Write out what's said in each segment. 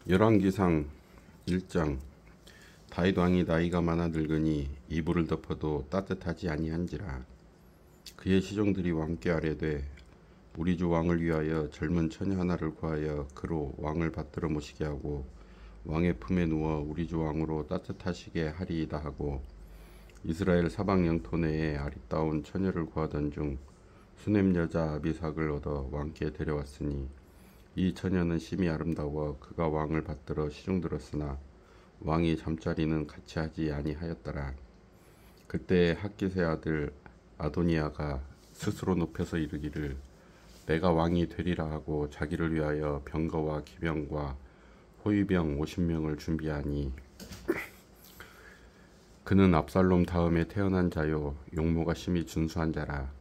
열왕기상 1장. 다윗 왕이 나이가 많아 늙으니 이불을 덮어도 따뜻하지 아니한지라. 그의 시종들이 왕께 아뢰되 우리 주 왕을 위하여 젊은 처녀 하나를 구하여 그로 왕을 받들어 모시게 하고 왕의 품에 누워 우리 주 왕으로 따뜻하시게 하리이다 하고 이스라엘 사방 영토 내에 아리따운 처녀를 구하던 중 수넴 여자 아비삭을 얻어 왕께 데려왔으니 이 처녀는 심히 아름다워 그가 왕을 받들어 시중들었으나 왕이 잠자리는 같이 하지 아니하였더라. 그때 학깃의 아들 아도니아가 스스로 높여서 이르기를 내가 왕이 되리라 하고 자기를 위하여 병거와 기병과 호위병 50명을 준비하니 그는 압살롬 다음에 태어난 자요 용모가 심히 준수한 자라.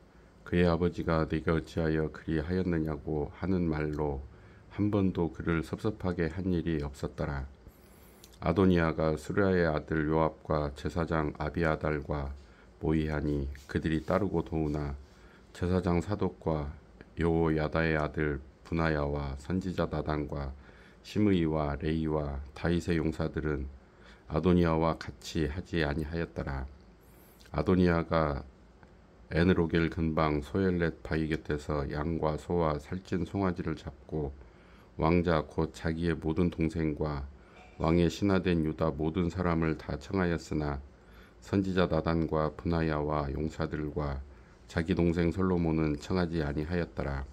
그의 아버지가 네가 어찌하여 그리 하였느냐고 하는 말로 한 번도 그를 섭섭하게 한 일이 없었더라. 아도니아가 수르야의 아들 요압과 제사장 아비아달과 모의하니 그들이 따르고 도우나 제사장 사독과 여호야다의 아들 분하야와 선지자 나단과 시므이와 레이와 다윗의 용사들은 아도니아와 같이 하지 아니하였더라. 아도니아가 에느로겔 근방 소엘렛 바위 곁에서 양과 소와 살찐 송아지를 잡고 왕자 곧 자기의 모든 동생과 왕의 신하된 유다 모든 사람을 다 청하였으나 선지자 나단과 분하야와 용사들과 자기 동생 솔로몬은 청하지 아니하였더라.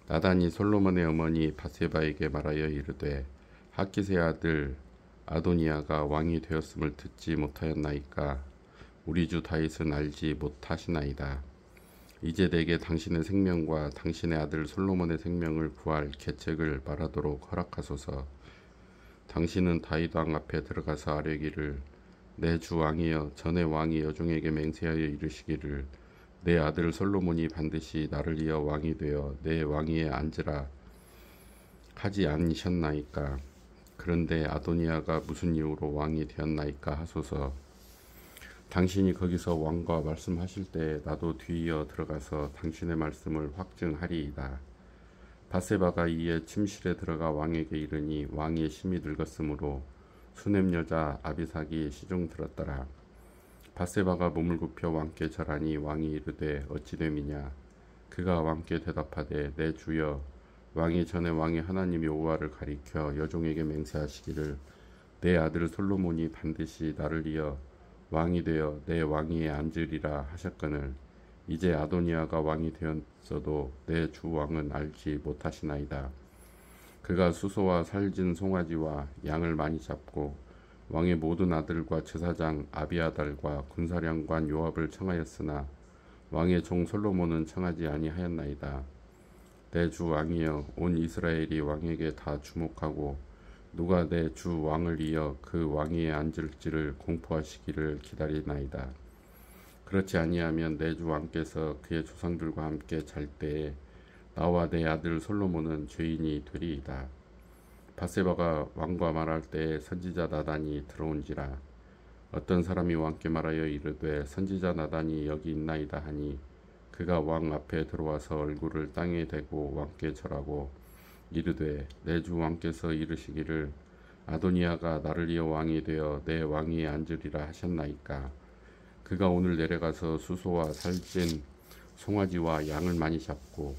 나단이 솔로몬의 어머니 바세바에게 말하여 이르되 학깃의 아들 아도니아가 왕이 되었음을 듣지 못하였나이까 우리 주 다윗은 알지 못하시나이다. 이제 내게 당신의 생명과 당신의 아들 솔로몬의 생명을 구할 계책을 말하도록 허락하소서. 당신은 다윗 왕 앞에 들어가서 아뢰기를 내 주 왕이여 전에 왕이 여종에게 맹세하여 이르시기를 내 아들 솔로몬이 반드시 나를 이어 왕이 되어 내 왕위에 앉으라 하지 않으셨나이까. 그런데 아도니아가 무슨 이유로 왕이 되었나이까 하소서. 당신이 거기서 왕과 말씀하실 때 나도 뒤이어 들어가서 당신의 말씀을 확증하리이다. 바세바가 이에 침실에 들어가 왕에게 이르니 왕이 심히 늙었으므로 수넴 여자 아비삭이 시중 들었더라. 바세바가 몸을 굽혀 왕께 절하니 왕이 이르되 어찌 됨이냐. 그가 왕께 대답하되 내 주여 왕이 전에 왕의 하나님 여호와를 가리켜 여종에게 맹세하시기를 내 아들 솔로몬이 반드시 나를 이어 왕이 되어 내 왕위에 앉으리라 하셨거늘 이제 아도니아가 왕이 되었어도 내 주 왕은 알지 못하시나이다. 그가 수소와 살진 송아지와 양을 많이 잡고 왕의 모든 아들과 제사장 아비아달과 군사령관 요압을 청하였으나 왕의 종 솔로몬은 청하지 아니하였나이다. 내 주 왕이여 온 이스라엘이 왕에게 다 주목하고 누가 내 주 왕을 이어 그 왕위에 앉을지를 공포하시기를 기다리나이다. 그렇지 아니하면 내 주 왕께서 그의 조상들과 함께 잘 때에 나와 내 아들 솔로몬은 죄인이 되리이다. 바세바가 왕과 말할 때에 선지자 나단이 들어온지라. 어떤 사람이 왕께 말하여 이르되 선지자 나단이 여기 있나이다 하니 그가 왕 앞에 들어와서 얼굴을 땅에 대고 왕께 절하고 이르되 내 주 왕께서 이르시기를 아도니아가 나를 이어 왕이 되어 내 왕위에 앉으리라 하셨나이까. 그가 오늘 내려가서 수소와 살찐 송아지와 양을 많이 잡고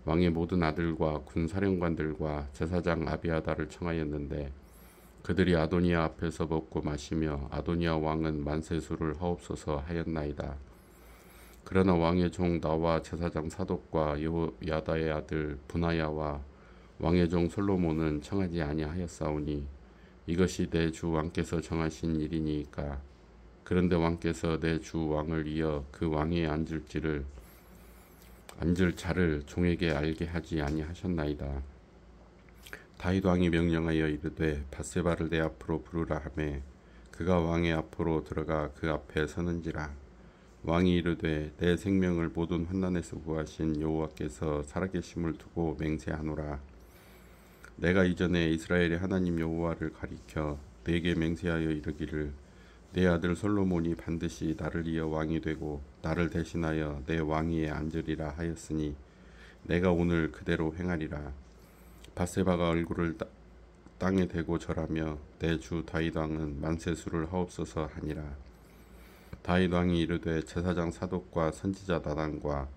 왕의 모든 아들과 군사령관들과 제사장 아비아달을 청하였는데 그들이 아도니아 앞에서 먹고 마시며 아도니아 왕은 만세수를 하옵소서 하였나이다. 그러나 왕의 종 나와 제사장 사독과 여호야다의 아들 분하야와 왕의 종 솔로몬은 청하지 아니하였사오니 이것이 내 주 왕께서 정하신 일이니이까. 그런데 왕께서 내 주 왕을 이어 그 왕위에 앉을 자를 종에게 알게 하지 아니하셨나이다. 다윗 왕이 명령하여 이르되 바세바를 내 앞으로 부르라 하매 그가 왕의 앞으로 들어가 그 앞에 서는지라. 왕이 이르되 내 생명을 모든 환난에서 구하신 여호와께서 살아계심을 두고 맹세하노라. 내가 이전에 이스라엘의 하나님 여호와를 가리켜 내게 맹세하여 이르기를 내 아들 솔로몬이 반드시 나를 이어 왕이 되고 나를 대신하여 내 왕위에 앉으리라 하였으니 내가 오늘 그대로 행하리라. 바세바가 얼굴을 땅에 대고 절하며 내 주 다윗 왕은 만세수를 하옵소서 하니라. 다윗 왕이 이르되 제사장 사독과 선지자 나단과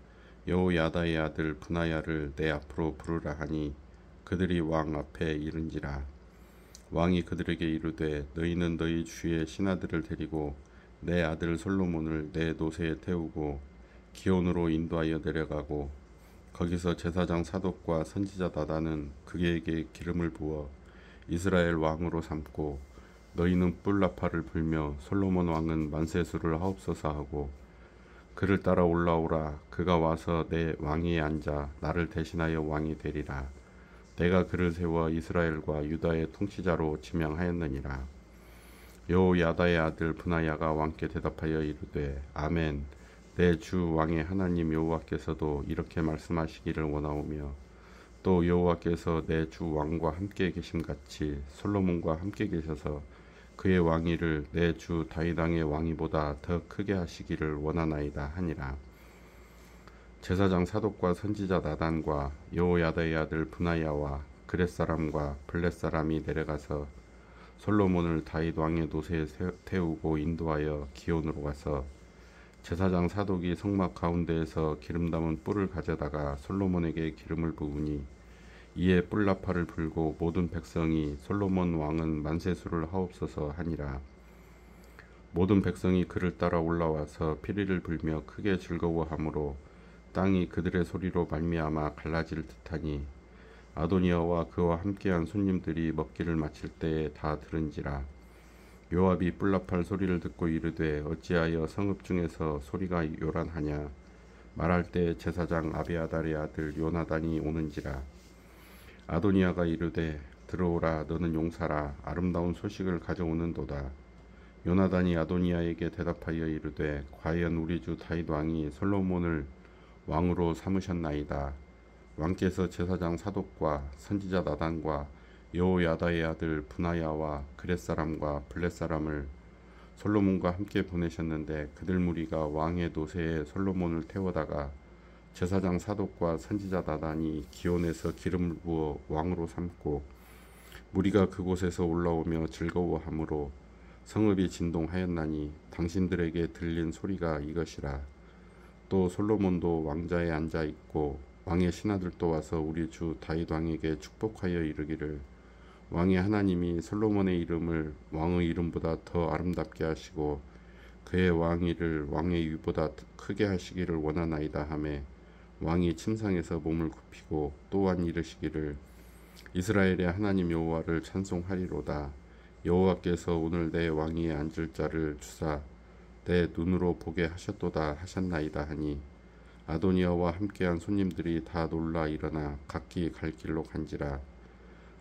여호야다의 아들 브나야를 내 앞으로 부르라 하니 그들이 왕 앞에 이른지라. 왕이 그들에게 이르되 너희는 너희 주의 신하들을 데리고 내 아들 솔로몬을 내 노새에 태우고 기온으로 인도하여 내려가고 거기서 제사장 사독과 선지자 나단은 그에게 기름을 부어 이스라엘 왕으로 삼고 너희는 뿔나팔을 불며 솔로몬 왕은 만세수를 하옵소서 하고 그를 따라 올라오라. 그가 와서 내 왕위에 앉아 나를 대신하여 왕이 되리라. 내가 그를 세워 이스라엘과 유다의 통치자로 지명하였느니라. 여호야다의 아들 브나야가 왕께 대답하여 이르되 아멘. 내 주 왕의 하나님 여호와께서도 이렇게 말씀하시기를 원하오며 또 여호와께서 내 주 왕과 함께 계심같이 솔로몬과 함께 계셔서 그의 왕위를 내 주 다윗 왕의 왕위보다 더 크게 하시기를 원하나이다 하니라. 제사장 사독과 선지자 나단과 여호야다의 아들 브나야와 그렛 사람과 블렛 사람이 내려가서 솔로몬을 다윗 왕의 노새에 태우고 인도하여 기온으로 가서 제사장 사독이 성막 가운데에서 기름 담은 뿔을 가져다가 솔로몬에게 기름을 부으니 이에 뿔나팔을 불고 모든 백성이 솔로몬 왕은 만세수를 하옵소서 하니라. 모든 백성이 그를 따라 올라와서 피리를 불며 크게 즐거워하므로 땅이 그들의 소리로 말미암아 갈라질 듯하니 아도니아와 그와 함께한 손님들이 먹기를 마칠 때에 다 들은지라. 요압이 뿔나팔 소리를 듣고 이르되 어찌하여 성읍 중에서 소리가 요란하냐. 말할 때 제사장 아비아달의 아들 요나단이 오는지라. 아도니아가 이르되 들어오라. 너는 용사라. 아름다운 소식을 가져오는도다. 요나단이 아도니아에게 대답하여 이르되 과연 우리 주 다윗 왕이 솔로몬을 왕으로 삼으셨나이다. 왕께서 제사장 사독과 선지자 나단과 여호야다의 아들 브나야와 그렛 사람과 블렛 사람을 솔로몬과 함께 보내셨는데 그들 무리가 왕의 노새에 솔로몬을 태워다가 제사장 사독과 선지자 나단이 기온에서 기름을 부어 왕으로 삼고 무리가 그곳에서 올라오며 즐거워하므로 성읍이 진동하였나니 당신들에게 들린 소리가 이것이라. 또 솔로몬도 왕자에 앉아 있고 왕의 신하들도 와서 우리 주 다윗 왕에게 축복하여 이르기를 왕의 하나님이 솔로몬의 이름을 왕의 이름보다 더 아름답게 하시고 그의 왕위를 왕의 위보다 크게 하시기를 원하나이다 하매 왕이 침상에서 몸을 굽히고 또한 이르시기를 이스라엘의 하나님 여호와를 찬송하리로다. 여호와께서 오늘 내 왕위에 앉을 자를 주사 내 눈으로 보게 하셨도다 하셨나이다 하니 아도니아와 함께한 손님들이 다 놀라 일어나 각기 갈 길로 간지라.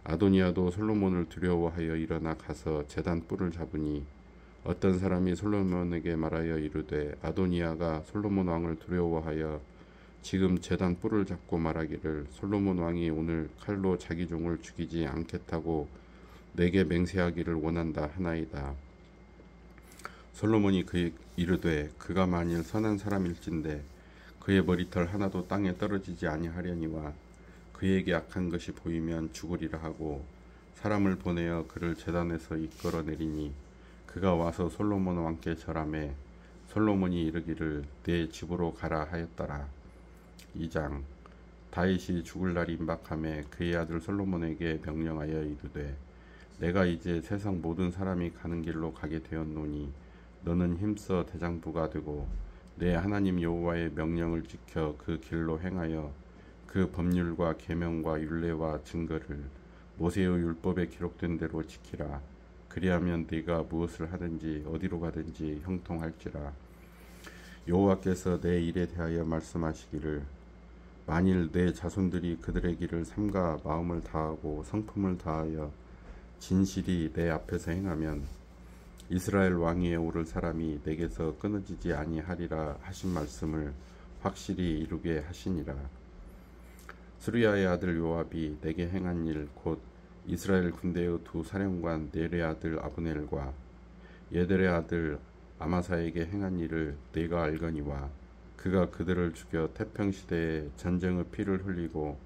아도니아도 솔로몬을 두려워하여 일어나 가서 제단 뿔을 잡으니 어떤 사람이 솔로몬에게 말하여 이르되 아도니아가 솔로몬 왕을 두려워하여 지금 제단 뿔을 잡고 말하기를 솔로몬 왕이 오늘 칼로 자기 종을 죽이지 않겠다고 내게 맹세하기를 원한다 하나이다. 솔로몬이 그에게 이르되 그가 만일 선한 사람일진데 그의 머리털 하나도 땅에 떨어지지 아니하려니와 그에게 악한 것이 보이면 죽으리라 하고 사람을 보내어 그를 제단에서 이끌어내리니 그가 와서 솔로몬 왕께 절하매 솔로몬이 이르기를 내 집으로 가라 하였더라. 2장. 다윗이 죽을 날이 임박하매 그의 아들 솔로몬에게 명령하여 이르되 내가 이제 세상 모든 사람이 가는 길로 가게 되었노니 너는 힘써 대장부가 되고 내 하나님 여호와의 명령을 지켜 그 길로 행하여 그 법률과 계명과 율례와 증거를 모세의 율법에 기록된 대로 지키라. 그리하면 네가 무엇을 하든지 어디로 가든지 형통할지라. 여호와께서 내 일에 대하여 말씀하시기를 만일 내 자손들이 그들의 길을 삼가 마음을 다하고 성품을 다하여 진실이 내 앞에서 행하면 이스라엘 왕위에 오를 사람이 내게서 끊어지지 아니하리라 하신 말씀을 확실히 이루게 하시니라. 스루야의 아들 요압이 내게 행한 일 곧 이스라엘 군대의 두 사령관 넬의 아들 아브넬과 예델의 아들 아마사에게 행한 일을 네가 알거니와 그가 그들을 죽여 태평시대에 전쟁의 피를 흘리고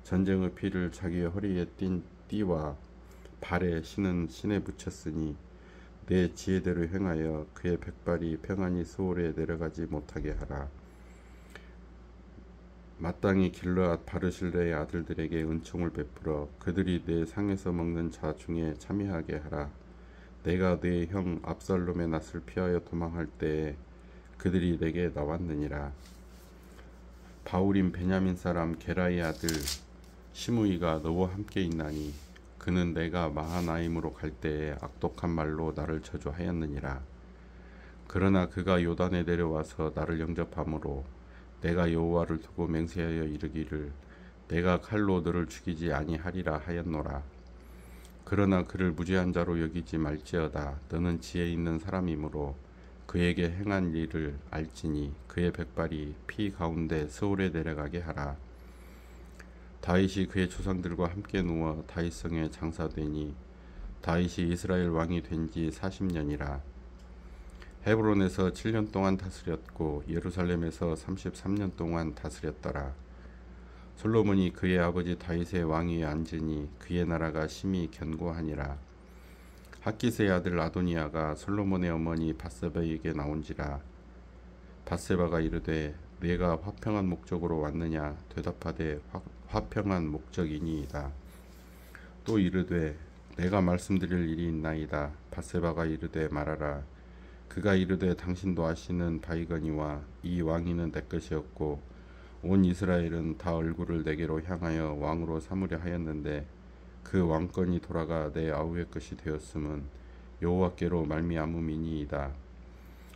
전쟁의 피를 자기의 허리에 띤 띠와 발에 신은 신에 붙였으니 내 지혜대로 행하여 그의 백발이 평안히 소홀에 내려가지 못하게 하라. 마땅히 길르앗 바르실레의 아들들에게 은총을 베풀어 그들이 내 상에서 먹는 자 중에 참여하게 하라. 내가 내 형 압살롬의 낯을 피하여 도망할 때에 그들이 내게 나왔느니라. 바울임 베냐민 사람 게라의 아들 시므이가 너와 함께 있나니 그는 내가 마하나임으로 갈 때에 악독한 말로 나를 저주하였느니라. 그러나 그가 요단에 내려와서 나를 영접함으로 내가 여호와를 두고 맹세하여 이르기를 내가 칼로 너를 죽이지 아니하리라 하였노라. 그러나 그를 무죄한 자로 여기지 말지어다. 너는 지혜 있는 사람이므로 그에게 행한 일을 알지니 그의 백발이 피 가운데 서울에 내려가게 하라. 다윗이 그의 조상들과 함께 누워 다윗성에 장사되니 다윗이 이스라엘 왕이 된 지 40년이라. 헤브론에서 7년 동안 다스렸고 예루살렘에서 33년 동안 다스렸더라. 솔로몬이 그의 아버지 다윗의 왕위에 앉으니 그의 나라가 심히 견고하니라. 핫기스의 아들 아도니아가 솔로몬의 어머니 밧세바에게 나온지라. 밧세바가 이르되 내가 화평한 목적으로 왔느냐 대답하되 화평한 목적이니이다. 또 이르되 내가 말씀드릴 일이 있나이다. 밧세바가 이르되 말하라. 그가 이르되 당신도 아시는 바이거니와 이 왕위는 내 것이었고 온 이스라엘은 다 얼굴을 내게로 향하여 왕으로 삼으려 하였는데 그 왕권이 돌아가 내 아우의 것이 되었음은 여호와께로 말미암음이니이다.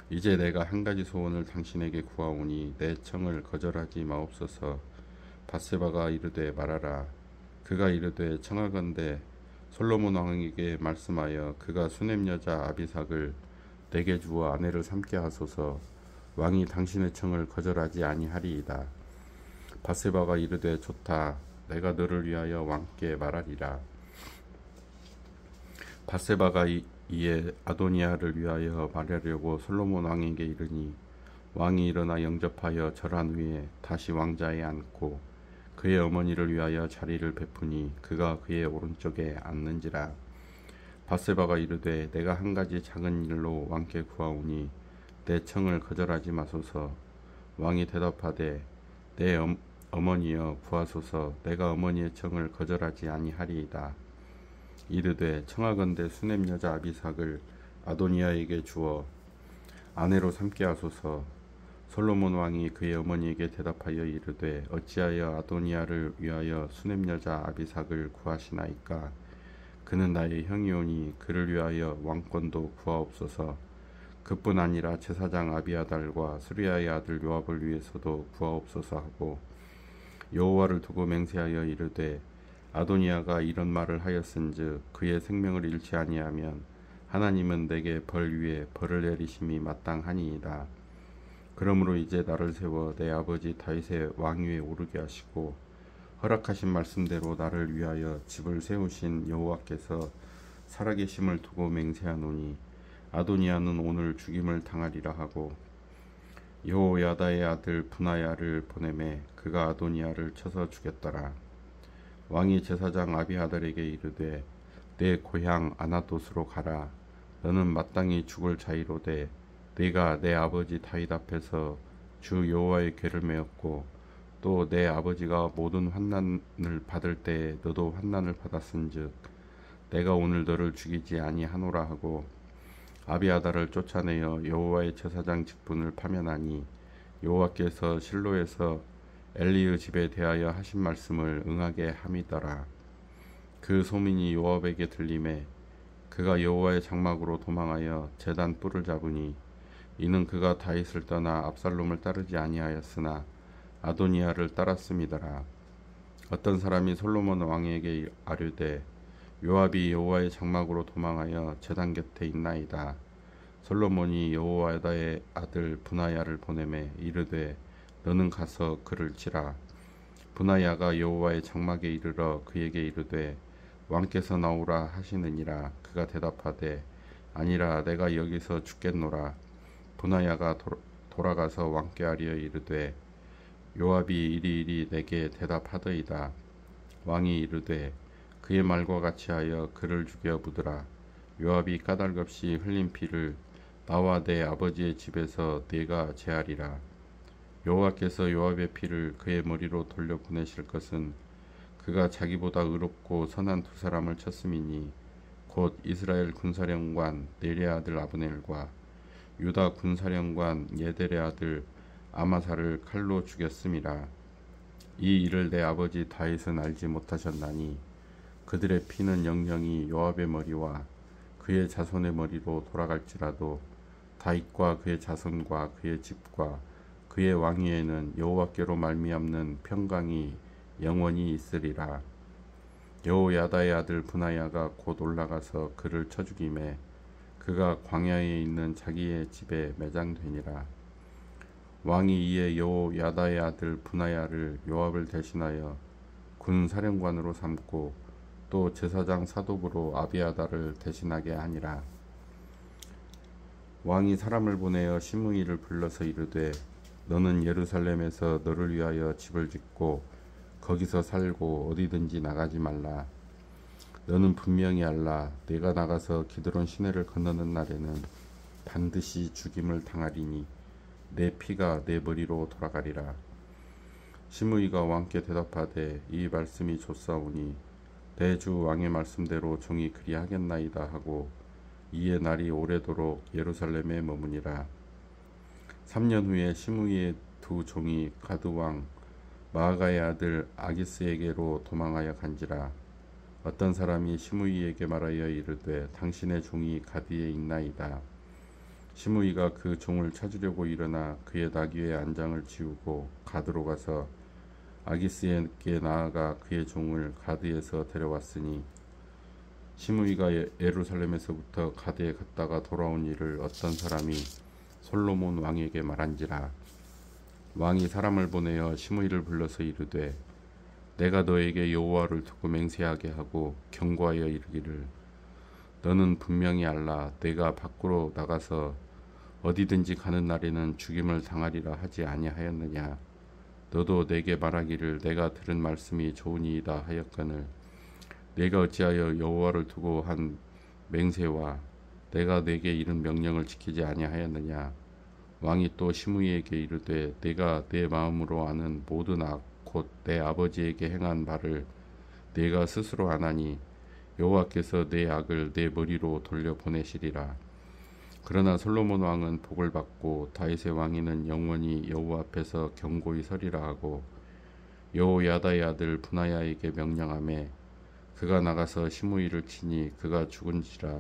이제 내가 한 가지 소원을 당신에게 구하오니 내 청을 거절하지 마옵소서. 밧세바가 이르되 말하라. 그가 이르되 청하건대 솔로몬 왕에게 말씀하여 그가 수넴 여자 아비삭을 내게 주어 아내를 삼게 하소서. 왕이 당신의 청을 거절하지 아니하리이다. 밧세바가 이르되 좋다. 내가 너를 위하여 왕께 말하리라. 밧세바가 이에 아도니아를 위하여 말하려고 솔로몬 왕에게 이르니 왕이 일어나 영접하여 절한 후에 다시 왕자에 앉고 그의 어머니를 위하여 자리를 베푸니 그가 그의 오른쪽에 앉는지라. 밧세바가 이르되 내가 한 가지 작은 일로 왕께 구하오니 내 청을 거절하지 마소서. 왕이 대답하되 내 어머니여 구하소서. 내가 어머니의 청을 거절하지 아니하리이다. 이르되 청하건대 수넴 여자 아비삭을 아도니아에게 주어 아내로 삼게 하소서. 솔로몬 왕이 그의 어머니에게 대답하여 이르되 어찌하여 아도니아를 위하여 수넴 여자 아비삭을 구하시나이까. 그는 나의 형이오니 그를 위하여 왕권도 구하옵소서. 그뿐 아니라 제사장 아비아달과 수리아의 아들 요압을 위해서도 구하옵소서 하고 여호와를 두고 맹세하여 이르되 아도니아가 이런 말을 하였은즉 그의 생명을 잃지 아니하면 하나님은 내게 벌 위에 벌을 내리심이 마땅하니이다. 그러므로 이제 나를 세워 내 아버지 다윗의 왕위에 오르게 하시고 허락하신 말씀대로 나를 위하여 집을 세우신 여호와께서 살아계심을 두고 맹세하노니 아도니아는 오늘 죽임을 당하리라 하고 여호야다의 아들 분하야를 보내매 그가 아도니아를 쳐서 죽였더라. 왕이 제사장 아비아달에게 이르되 내 고향 아나돗으로 가라. 너는 마땅히 죽을 자이로되 네가 내 아버지 다윗 앞에서 주 여호와의 궤를 메었고 또 내 아버지가 모든 환난을 받을 때에 너도 환난을 받았은즉 내가 오늘 너를 죽이지 아니하노라 하고 아비아달을 쫓아내어 여호와의 제사장 직분을 파면하니 여호와께서 실로에서 엘리의 집에 대하여 하신 말씀을 응하게 함이더라. 그 소문이 요압에게 들림에 그가 여호와의 장막으로 도망하여 제단 뿔을 잡으니 이는 그가 다윗을 떠나 압살롬을 따르지 아니하였으나 아도니아를 따랐음이더라. 어떤 사람이 솔로몬 왕에게 아뢰되 요압이 여호와의 장막으로 도망하여 제단 곁에 있나이다. 솔로몬이 여호야다의 아들 분하야를 보내매 이르되 너는 가서 그를 치라. 분하야가 여호와의 장막에 이르러 그에게 이르되 왕께서 나오라 하시느니라. 그가 대답하되 아니라 내가 여기서 죽겠노라. 분하야가 돌아가서 왕께 아뢰어 이르되 요압이 이리이리 내게 대답하더이다. 왕이 이르되 그의 말과 같이 하여 그를 죽여 묻으라. 요압이 까닭없이 흘린 피를 나와 내 아버지의 집에서 내가 제하리라. 여호와께서 요압의 피를 그의 머리로 돌려 보내실 것은 그가 자기보다 의롭고 선한 두 사람을 쳤음이니 곧 이스라엘 군사령관 네리의 아들 아브넬과 유다 군사령관 예델의 아들 아마사를 칼로 죽였음이라. 이 일을 내 아버지 다윗은 알지 못하셨나니 그들의 피는 영영이 요압의 머리와 그의 자손의 머리로 돌아갈지라도 다윗과 그의 자손과 그의 집과 그의 왕위에는 여호와께로 말미암는 평강이 영원히 있으리라. 여호야다의 아들 브나야가 곧 올라가서 그를 쳐 죽이매 그가 광야에 있는 자기의 집에 매장되니라. 왕이 이에 여호야다의 아들 브나야를 요압을 대신하여 군 사령관으로 삼고 또 제사장 사독으로 아비아다를 대신하게 하니라. 왕이 사람을 보내어 시므이를 불러서 이르되 너는 예루살렘에서 너를 위하여 집을 짓고 거기서 살고 어디든지 나가지 말라. 너는 분명히 알라. 내가 나가서 기드론 시내를 건너는 날에는 반드시 죽임을 당하리니 내 피가 내 머리로 돌아가리라. 시므이가 왕께 대답하되 이 말씀이 좋사오니 내 주 왕의 말씀대로 종이 그리하겠나이다 하고 이에 날이 오래도록 예루살렘에 머무니라. 3년 후에 시므이의 두 종이 가드 왕 마아가의 아들 아기스에게로 도망하여 간지라. 어떤 사람이 시므이에게 말하여 이르되 당신의 종이 가드에 있나이다. 시므이가 그 종을 찾으려고 일어나 그의 나귀의 안장을 지우고 가드로 가서 아기스에게 나아가 그의 종을 가드에서 데려왔으니 시므이가 예루살렘에서부터 가드에 갔다가 돌아온 일을 어떤 사람이 솔로몬 왕에게 말한지라. 왕이 사람을 보내어 시므이를 불러서 이르되 내가 너에게 여호와를 두고 맹세하게 하고 경고하여 이르기를 너는 분명히 알라. 내가 밖으로 나가서 어디든지 가는 날에는 죽임을 당하리라 하지 아니하였느냐. 너도 내게 말하기를 내가 들은 말씀이 좋으니이다 하였거늘 내가 어찌하여 여호와를 두고 한 맹세와 내가 내게 이른 명령을 지키지 아니하였느냐. 왕이 또 시므이에게 이르되 내가 내 마음으로 아는 모든 악 곧 내 아버지에게 행한 바를 내가 스스로 아나니 여호와께서 내 악을 내 머리로 돌려 보내시리라. 그러나 솔로몬 왕은 복을 받고 다윗의 왕위는 영원히 여호와 앞에서 견고히 서리라 하고 여호야다의 아들 브나야에게 명령하매 그가 나가서 시므이를 치니 그가 죽은지라.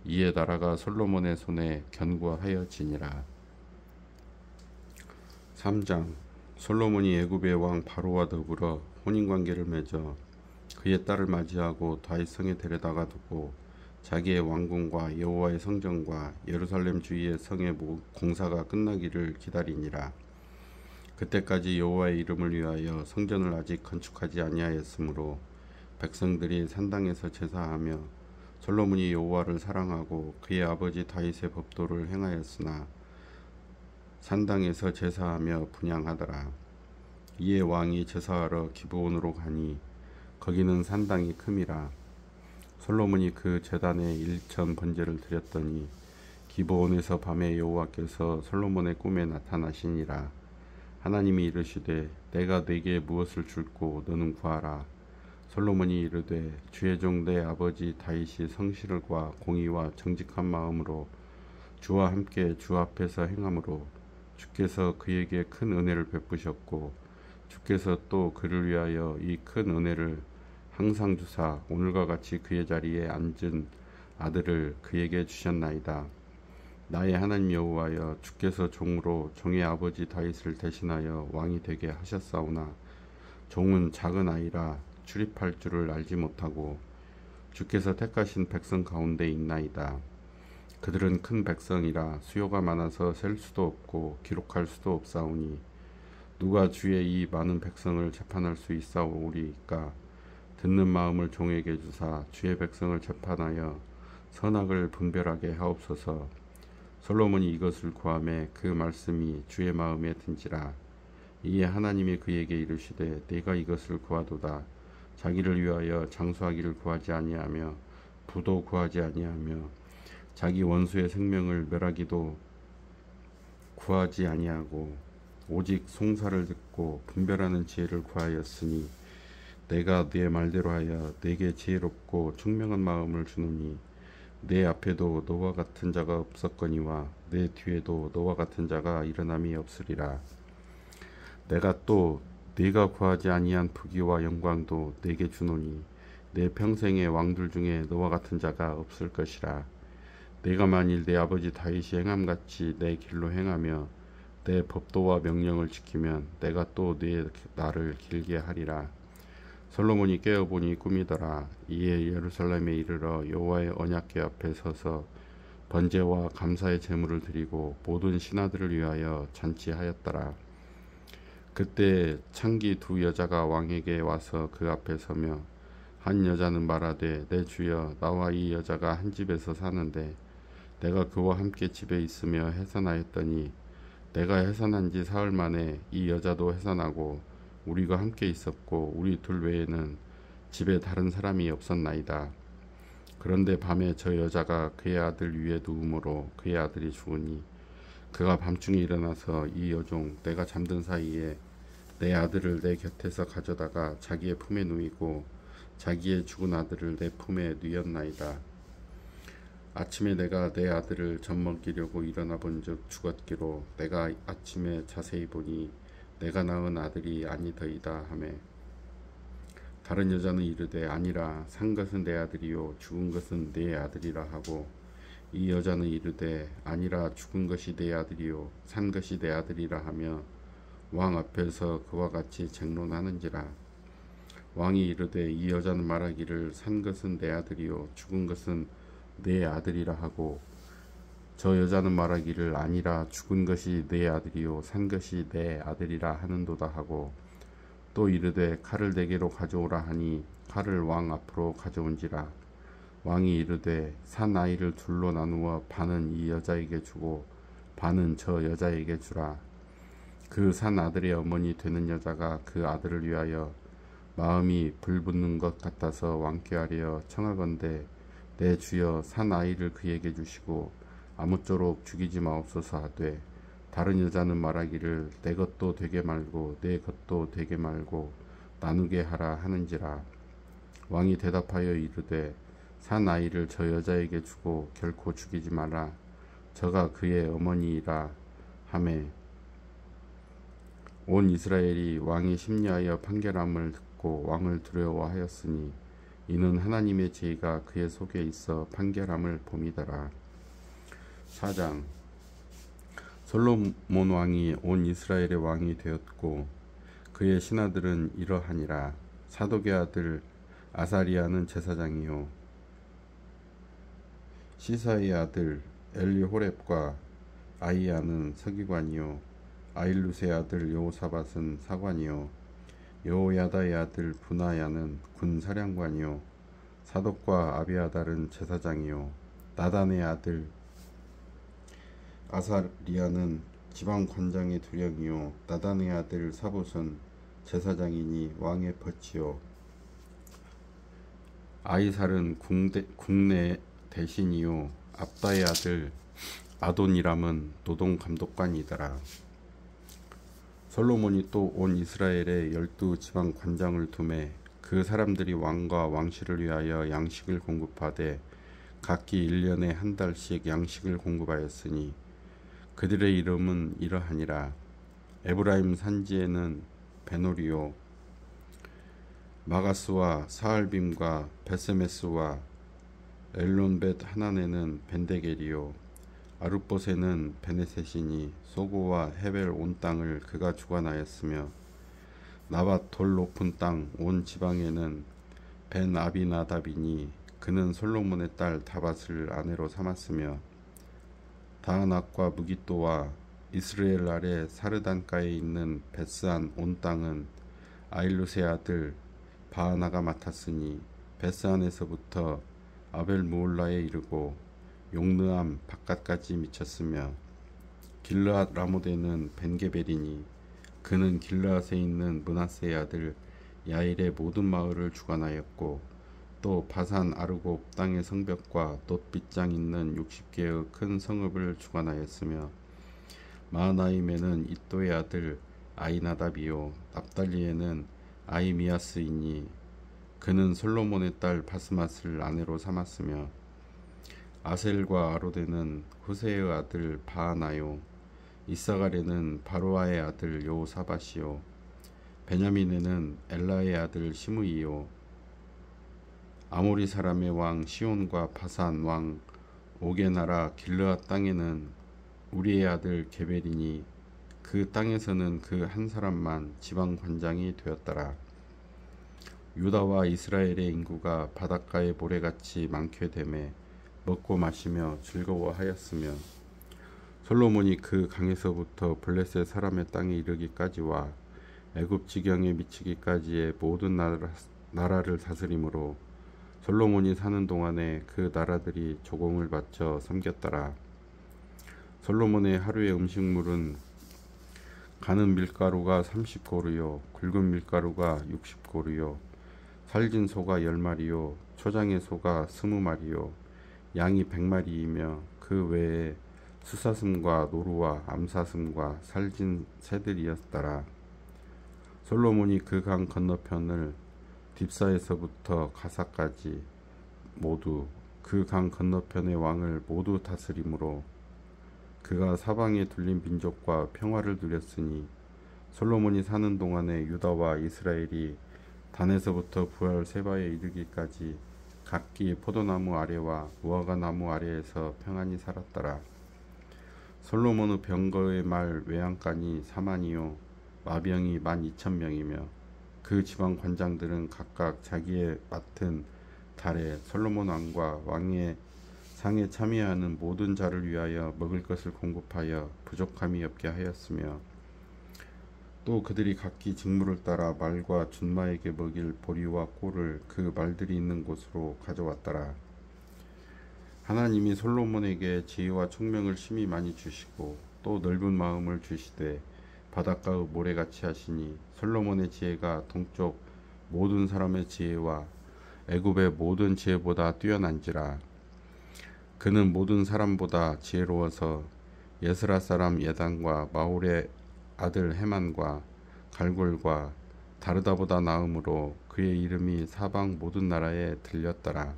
이에 나라가 솔로몬의 손에 견고하여지니라. 3장. 솔로몬이 애굽의 왕 바로와 더불어 혼인관계를 맺어 그의 딸을 맞이하고 다윗 성에 데려다가 두고 자기의 왕궁과 여호와의 성전과 예루살렘 주위의 성의 공사가 끝나기를 기다리니라. 그때까지 여호와의 이름을 위하여 성전을 아직 건축하지 아니하였으므로 백성들이 산당에서 제사하며 솔로몬이 여호와를 사랑하고 그의 아버지 다윗의 법도를 행하였으나 산당에서 제사하며 분향하더라. 이에 왕이 제사하러 기브온으로 가니 거기는 산당이 큼이라. 솔로몬이 그 제단에 1천 번제를 드렸더니 기브온에서 밤에 여호와께서 솔로몬의 꿈에 나타나시니라. 하나님이 이르시되 내가 네게 무엇을 줄고 너는 구하라. 솔로몬이 이르되 주의 종 내 아버지 다윗이 성실과 공의와 정직한 마음으로 주와 함께 주 앞에서 행함으로 주께서 그에게 큰 은혜를 베푸셨고 주께서 또 그를 위하여 이 큰 은혜를 항상 주사 오늘과 같이 그의 자리에 앉은 아들을 그에게 주셨나이다. 나의 하나님 여호와여 주께서 종으로 종의 아버지 다윗을 대신하여 왕이 되게 하셨사오나 종은 작은 아이라 출입할 줄을 알지 못하고 주께서 택하신 백성 가운데 있나이다. 그들은 큰 백성이라 수요가 많아서 셀 수도 없고 기록할 수도 없사오니 누가 주의 이 많은 백성을 재판할 수 있사오리까. 듣는 마음을 종에게 주사 주의 백성을 재판하여 선악을 분별하게 하옵소서. 솔로몬이 이것을 구하매 그 말씀이 주의 마음에 든지라. 이에 하나님이 그에게 이르시되 네가 이것을 구하도다. 자기를 위하여 장수하기를 구하지 아니하며 부도 구하지 아니하며 자기 원수의 생명을 멸하기도 구하지 아니하고 오직 송사를 듣고 분별하는 지혜를 구하였으니 내가 네 말대로 하여 내게 지혜롭고 총명한 마음을 주노니 내 앞에도 너와 같은 자가 없었거니와 내 뒤에도 너와 같은 자가 일어남이 없으리라. 내가 또 네가 구하지 아니한 부귀와 영광도 내게 주노니 내 평생의 왕들 중에 너와 같은 자가 없을 것이라. 내가 만일 내 아버지 다윗이 행함같이 내 길로 행하며 내 법도와 명령을 지키면 내가 또 네 날을 길게 하리라. 솔로몬이 깨어보니 꿈이더라. 이에 예루살렘에 이르러 여호와의 언약궤 앞에 서서 번제와 감사의 제물을 드리고 모든 신하들을 위하여 잔치하였더라. 그때 창기 두 여자가 왕에게 와서 그 앞에 서며 한 여자는 말하되 내 주여 나와 이 여자가 한 집에서 사는데 내가 그와 함께 집에 있으며 해산하였더니 내가 해산한 지 사흘 만에 이 여자도 해산하고 우리가 함께 있었고 우리 둘 외에는 집에 다른 사람이 없었나이다. 그런데 밤에 저 여자가 그의 아들 위에 누우므로 그의 아들이 죽으니 그가 밤중에 일어나서 이 여종 내가 잠든 사이에 내 아들을 내 곁에서 가져다가 자기의 품에 누이고 자기의 죽은 아들을 내 품에 누였나이다. 아침에 내가 내 아들을 젖먹이려고 일어나 본즉 죽었기로 내가 아침에 자세히 보니 내가 낳은 아들이 아니더이다 하매 다른 여자는 이르되 아니라 산 것은 내 아들이요 죽은 것은 내 아들이라 하고 이 여자는 이르되 아니라 죽은 것이 내 아들이요 산 것이 내 아들이라 하며 왕 앞에서 그와 같이 쟁론하는지라. 왕이 이르되 이 여자는 말하기를 산 것은 내 아들이요 죽은 것은 내 아들이라 하고 저 여자는 말하기를 아니라 죽은 것이 내 아들이요 산 것이 내 아들이라 하는도다 하고 또 이르되 칼을 내게로 가져오라 하니 칼을 왕 앞으로 가져온지라. 왕이 이르되 산 아이를 둘로 나누어 반은 이 여자에게 주고 반은 저 여자에게 주라. 그 산 아들의 어머니 되는 여자가 그 아들을 위하여 마음이 불붙는 것 같아서 왕께 하려 청하건대 내 주여 산 아이를 그에게 주시고 아무쪼록 죽이지 마옵소서 하되 다른 여자는 말하기를 내 것도 되게 말고 내 것도 되게 말고 나누게 하라 하는지라. 왕이 대답하여 이르되 산 아이를 저 여자에게 주고 결코 죽이지 마라. 저가 그의 어머니이라 하매 온 이스라엘이 왕이 심리하여 판결함을 듣고 왕을 두려워하였으니 이는 하나님의 지혜가 그의 속에 있어 판결함을 봄이더라. 4장. 솔로몬 왕이 온 이스라엘의 왕이 되었고 그의 신하들은 이러하니라. 사독의 아들 아사리아는 제사장이요 시사의 아들 엘리호렙과 아이야는 서기관이요 아일루스의 아들 여호사밧은 사관이요 여호야다의 아들 분하야는 군사령관이요 사독과 아비아달은 제사장이요 나단의 아들 아사리아는 지방관장의 두령이요 나단의 아들 사봇은 제사장이니 왕의 벗이요 아이살은 국내 대신이요 압다의 아들 아도니람은 노동감독관이더라. 솔로몬이 또 온 이스라엘에 12지방 관장을 두매 그 사람들이 왕과 왕실을 위하여 양식을 공급하되 각기 1년에 한 달씩 양식을 공급하였으니 그들의 이름은 이러하니라. 에브라임 산지에는 베노리요 마가스와 사알빔과 베세메스와 엘론벳 하난에는 벤데겔이요 아룻봇에는 베네셋이니 소고와 헤벨 온 땅을 그가 주관하였으며 나밧 돌 높은 땅 온 지방에는 벤 아비나답이니 그는 솔로몬의 딸 다밧을 아내로 삼았으며 다하낙과 무깃도와 이스라엘 아래 사르단가에 있는 베스안 온 땅은 아일루스의 아들 바하나가 맡았으니 베스안에서부터 아벨 무올라에 이르고 용르암 바깥까지 미쳤으며 길르앗 라모데는 벤게벨이니 그는 길르앗에 있는 므낫세의 아들 야일의 모든 마을을 주관하였고 또 바산 아르곱 땅의 성벽과 놋빗장 있는 60개의 큰 성읍을 주관하였으며 마하나임에는 이또의 아들 아이나답이요 납달리에는 아이미아스이니 그는 솔로몬의 딸 바스맛을 아내로 삼았으며 아셀과 아로데는 후세의 아들 바하나요 이사갈에는 바로아의 아들 여호사밧이요 베냐민에는 엘라의 아들 시므이요 아모리 사람의 왕 시온과 바산 왕 옥의 나라 길르앗 땅에는 우리의 아들 게벨이니 그 땅에서는 그 한 사람만 지방 관장이 되었더라. 유다와 이스라엘의 인구가 바닷가의 모래같이 많게 되매 먹고 마시며 즐거워하였으며 솔로몬이 그 강에서부터 블레셋 사람의 땅에 이르기까지와 애굽 지경에 미치기까지의 모든 나라를 다스림으로 솔로몬이 사는 동안에 그 나라들이 조공을 바쳐 섬겼더라. 솔로몬의 하루의 음식물은 가는 밀가루가 30고루요 굵은 밀가루가 60고루요 살진 소가 10마리요 초장의 소가 20마리요 양이 100마리이며 그 외에 수사슴과 노루와 암사슴과 살진 새들이었더라. 솔로몬이 그 강 건너편을 딥사에서부터 가사까지 모두 그 강 건너편의 왕을 모두 다스림으로 그가 사방에 둘린 민족과 평화를 누렸으니 솔로몬이 사는 동안에 유다와 이스라엘이 단에서부터 부엘세바에 이르기까지 각기 포도나무 아래와 무화과 나무 아래에서 평안히 살았더라. 솔로몬의 병거의 말 외양간이 4만이요 마병이 12,000명이며 그 지방 관장들은 각각 자기의 맡은 달에 솔로몬 왕과 왕의 상에 참여하는 모든 자를 위하여 먹을 것을 공급하여 부족함이 없게 하였으며 또 그들이 각기 직무를 따라 말과 준마에게 먹일 보리와 꿀을 그 말들이 있는 곳으로 가져왔더라. 하나님이 솔로몬에게 지혜와 총명을 심히 많이 주시고 또 넓은 마음을 주시되 바닷가의 모래같이 하시니 솔로몬의 지혜가 동쪽 모든 사람의 지혜와 애굽의 모든 지혜보다 뛰어난지라. 그는 모든 사람보다 지혜로워서 예스라 사람 예단과 마홀의 아들 헤만과 갈골과 다르다보다 나음으로 그의 이름이 사방 모든 나라에 들렸더라.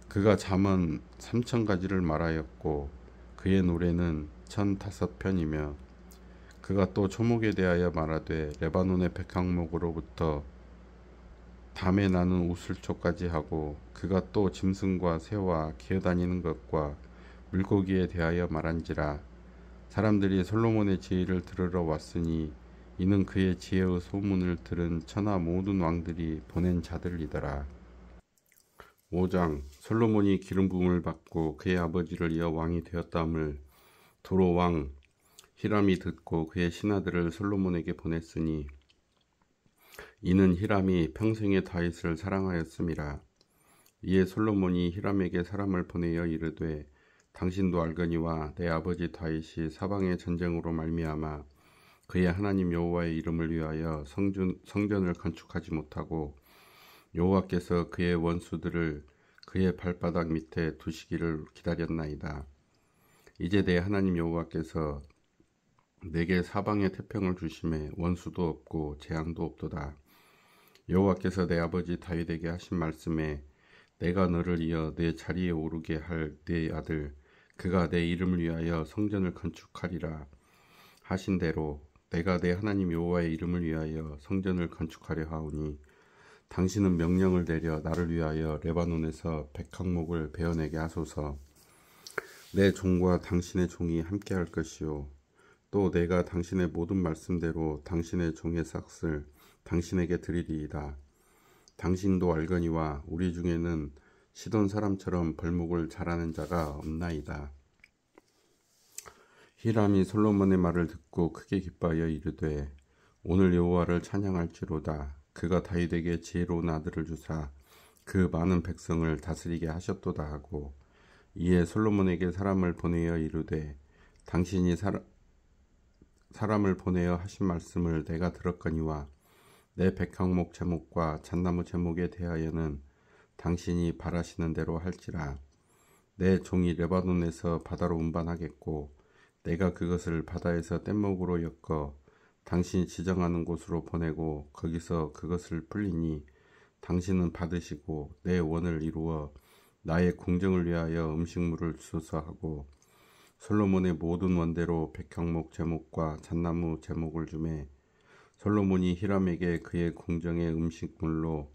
그가 잠언 3,000가지를 말하였고 그의 노래는 1,005편이며 그가 또 초목에 대하여 말하되 레바논의 백항목으로부터 담에 나는 우슬초까지 하고 그가 또 짐승과 새와 기어다니는 것과 물고기에 대하여 말한지라. 사람들이 솔로몬의 지혜를 들으러 왔으니 이는 그의 지혜의 소문을 들은 천하 모든 왕들이 보낸 자들이더라. 5장 솔로몬이 기름 부음을 받고 그의 아버지를 이어 왕이 되었다함을 두로 왕 히람이 듣고 그의 신하들을 솔로몬에게 보냈으니 이는 히람이 평생에 다윗을 사랑하였음이라. 이에 솔로몬이 히람에게 사람을 보내어 이르되 당신도 알거니와 내 아버지 다윗이 사방의 전쟁으로 말미암아 그의 하나님 여호와의 이름을 위하여 성전을 건축하지 못하고 여호와께서 그의 원수들을 그의 발바닥 밑에 두시기를 기다렸나이다. 이제 내 하나님 여호와께서 내게 사방에 태평을 주심에 원수도 없고 재앙도 없도다. 여호와께서 내 아버지 다윗에게 하신 말씀에 내가 너를 이어 내 자리에 오르게 할 내 아들 그가 내 이름을 위하여 성전을 건축하리라 하신 대로 내가 내 하나님 여호와의 이름을 위하여 성전을 건축하려 하오니 당신은 명령을 내려 나를 위하여 레바논에서 백항목을 베어내게 하소서. 내 종과 당신의 종이 함께할 것이요 또 내가 당신의 모든 말씀대로 당신의 종의 삭슬 당신에게 드리리이다. 당신도 알거니와 우리 중에는 시돈 사람처럼 벌목을 잘하는 자가 없나이다. 히람이 솔로몬의 말을 듣고 크게 기뻐하여 이르되 오늘 여호와를 찬양할지로다. 그가 다윗에게 지혜로운 아들을 주사 그 많은 백성을 다스리게 하셨도다 하고 이에 솔로몬에게 사람을 보내어 이르되 당신이 사람을 보내어 하신 말씀을 내가 들었거니와 내 백향목 제목과 잣나무 제목에 대하여는 당신이 바라시는 대로 할지라. 내 종이 레바논에서 바다로 운반하겠고 내가 그것을 바다에서 뗏목으로 엮어 당신이 지정하는 곳으로 보내고 거기서 그것을 풀리니 당신은 받으시고 내 원을 이루어 나의 궁정을 위하여 음식물을 주소서 하고 솔로몬의 모든 원대로 백향목 제목과 잣나무 제목을 주매 솔로몬이 히람에게 그의 궁정의 음식물로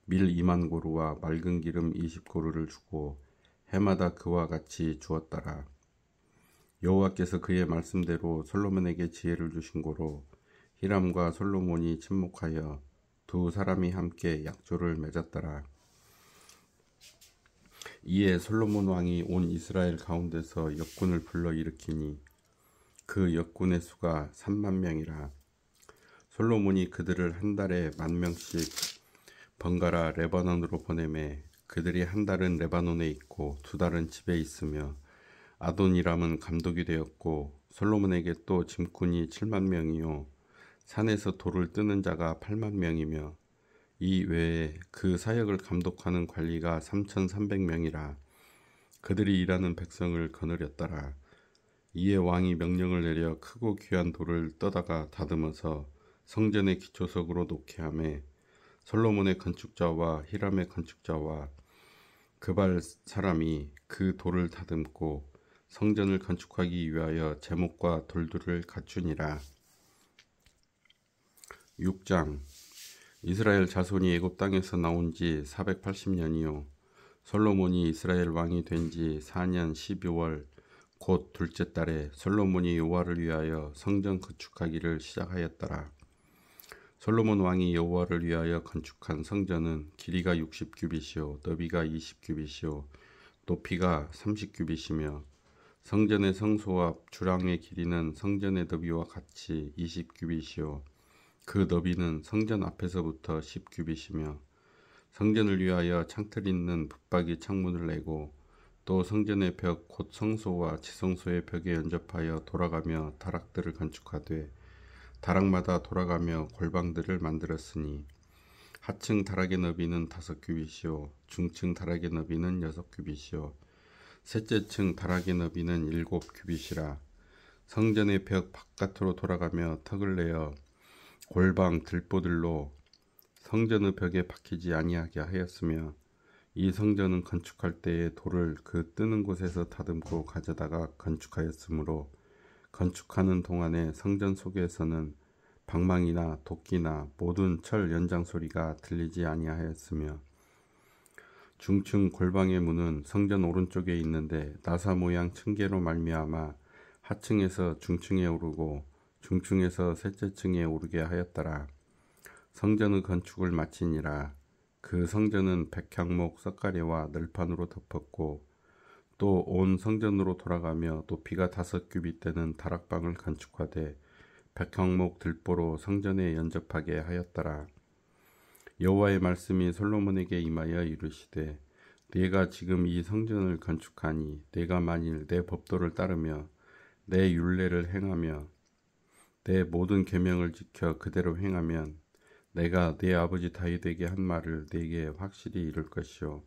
밀 2만 고루와 맑은 기름 20고루를 주고 해마다 그와 같이 주었더라. 여호와께서 그의 말씀대로 솔로몬에게 지혜를 주신 고로 히람과 솔로몬이 친목하여 두 사람이 함께 약조를 맺었더라. 이에 솔로몬 왕이 온 이스라엘 가운데서 역군을 불러 일으키니 그 역군의 수가 3만 명이라. 솔로몬이 그들을 한 달에 10,000명씩 번갈아 레바논으로 보내매 그들이 한 달은 레바논에 있고 두 달은 집에 있으며 아도니람은 감독이 되었고 솔로몬에게 또 짐꾼이 7만 명이요 산에서 돌을 뜨는 자가 8만 명이며 이 외에 그 사역을 감독하는 관리가 3,300명이라. 그들이 일하는 백성을 거느렸더라. 이에 왕이 명령을 내려 크고 귀한 돌을 떠다가 다듬어서 성전의 기초석으로 놓게 하매 솔로몬의 건축자와 히람의 건축자와 그발 사람이 그 돌을 다듬고 성전을 건축하기 위하여 제목과 돌들을 갖추니라. 6장. 이스라엘 자손이 애굽 땅에서 나온 지 480년이요 솔로몬이 이스라엘 왕이 된 지 4년 12월 곧 둘째 달에 솔로몬이 여호와를 위하여 성전 건축하기를 시작하였더라. 솔로몬 왕이 여호와를 위하여 건축한 성전은 길이가 60규빗이요 너비가 20규빗이요 높이가 30규빗이며 성전의 성소와 주랑의 길이는 성전의 너비와 같이 20규빗이요 그 너비는 성전 앞에서부터 10규빗이며 성전을 위하여 창틀 있는 붙박이 창문을 내고 또 성전의 벽 곧 성소와 지성소의 벽에 연접하여 돌아가며 다락들을 건축하되 다락마다 돌아가며 골방들을 만들었으니 하층 다락의 너비는 5규빗이요 중층 다락의 너비는 6규빗이요 셋째 층 다락의 너비는 7규빗이라. 성전의 벽 바깥으로 돌아가며 턱을 내어 골방 들보들로 성전의 벽에 박히지 아니하게 하였으며 이 성전은 건축할 때에 돌을 그 뜨는 곳에서 다듬고 가져다가 건축하였으므로 건축하는 동안에 성전 속에서는 방망이나 도끼나 모든 철 연장 소리가 들리지 아니하였으며 중층 골방의 문은 성전 오른쪽에 있는데 나사 모양 층계로 말미암아 하층에서 중층에 오르고 중층에서 셋째 층에 오르게 하였더라. 성전의 건축을 마치니라. 그 성전은 백향목 석가래와 널판으로 덮었고 또 온 성전으로 돌아가며 높이가 5규빗 되는 다락방을 건축하되 백향목 들보로 성전에 연접하게 하였더라. 여호와의 말씀이 솔로몬에게 임하여 이르시되 네가 지금 이 성전을 건축하니 네가 만일 내 법도를 따르며 내 율례를 행하며 내 모든 계명을 지켜 그대로 행하면 내가 네 아버지 다윗에게 한 말을 네게 확실히 이룰 것이요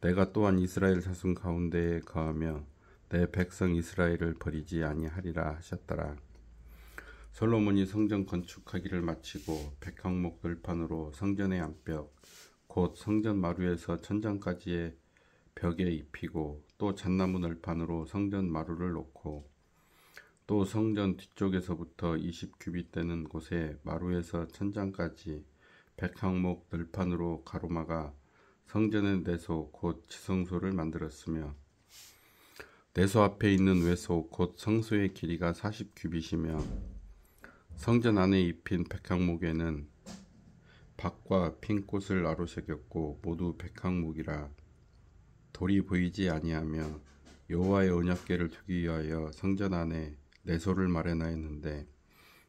내가 또한 이스라엘 자손 가운데에 거하며 내 백성 이스라엘을 버리지 아니하리라 하셨더라. 솔로몬이 성전 건축하기를 마치고 백향목 널판으로 성전의 양벽 곧 성전 마루에서 천장까지의 벽에 입히고 또 잣나무 널판으로 성전 마루를 놓고 또 성전 뒤쪽에서부터 20규빗 되는 곳에 마루에서 천장까지 백향목 널판으로 가로막아 성전의 내소 곧 지성소를 만들었으며 내소 앞에 있는 외소 곧 성소의 길이가 40규빗이며 성전 안에 입힌 백향목에는 박과 핀 꽃을 아로새겼고 모두 백향목이라. 돌이 보이지 아니하며 여호와의 언약궤를 두기 위하여 성전 안에 내소를 마련하였는데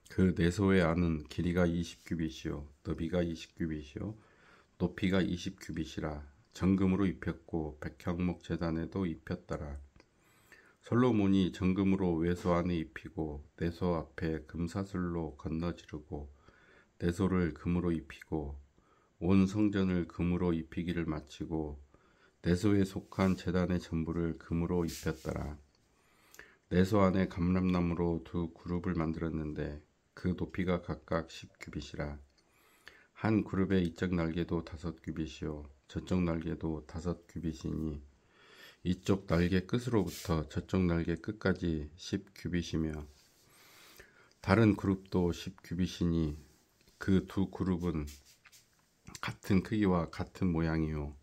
그 내소의 안은 길이가 20규빗이요 너비가 20규빗이요 높이가 20규빗이라. 정금으로 입혔고 백향목 제단에도 입혔더라. 솔로몬이 정금으로 외소 안에 입히고 내소 앞에 금사슬로 건너지르고 내소를 금으로 입히고 온 성전을 금으로 입히기를 마치고 내소에 속한 제단의 전부를 금으로 입혔더라. 내소 안에 감람나무로 두 그룹을 만들었는데 그 높이가 각각 10규빗이라. 한 그룹의 이쪽 날개도 5규빗이요 저쪽 날개도 5규빗이니 이쪽 날개 끝으로부터 저쪽 날개 끝까지 10규빗이며 다른 그룹도 10규빗이니 그 두 그룹은 같은 크기와 같은 모양이요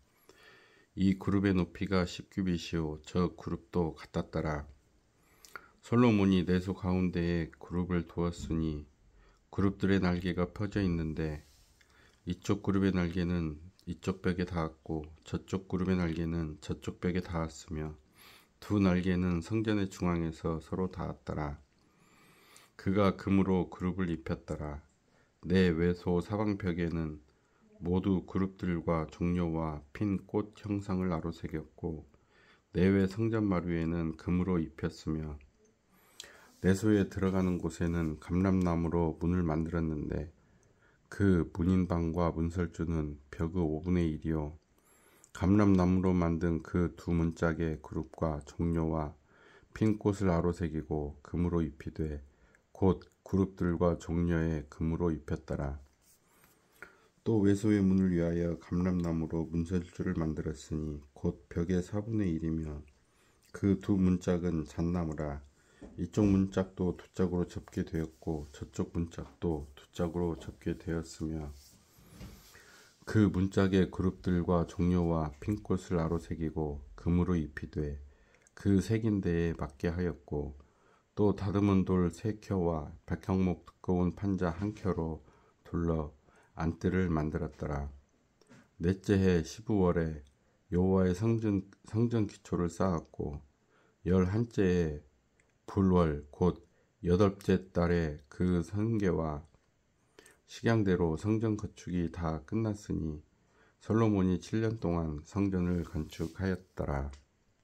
이 그룹의 높이가 10규빗이요 저 그룹도 같았더라. 솔로몬이 내소 가운데에 그룹을 두었으니 그룹들의 날개가 펴져 있는데 이쪽 그룹의 날개는 이쪽 벽에 닿았고 저쪽 그룹의 날개는 저쪽 벽에 닿았으며 두 날개는 성전의 중앙에서 서로 닿았더라. 그가 금으로 그룹을 입혔더라. 내 외소 사방벽에는 모두 그룹들과 종려와 핀 꽃 형상을 아로새겼고 내외 성전 마루에는 금으로 입혔으며 내소에 들어가는 곳에는 감람나무로 문을 만들었는데 그 문인방과 문설주는 벽의 5분의 1이요 감람나무로 만든 그 두 문짝의 그룹과 종려와 핀 꽃을 아로새기고 금으로 입히되 곧 그룹들과 종려에 금으로 입혔더라. 또 외소의 문을 위하여 감람나무로 문설주를 만들었으니 곧 벽의 4분의 1이며 그 두 문짝은 잣나무라. 이쪽 문짝도 두 짝으로 접게 되었고 저쪽 문짝도 두 짝으로 접게 되었으며 그 문짝의 그룹들과 종려와 핀꽃을 아로새기고 금으로 입히되 그 새긴 데에 맞게 하였고 또 다듬은 돌 3켜와 백향목 두꺼운 판자 1켜로 둘러 안뜰을 만들었더라. 넷째 해 15월에 여호와의 성전 기초를 쌓았고 11째에 불월 곧 8째 달에 그 성계와 식양대로 성전 건축이 다 끝났으니 솔로몬이 7년 동안 성전을 건축하였더라.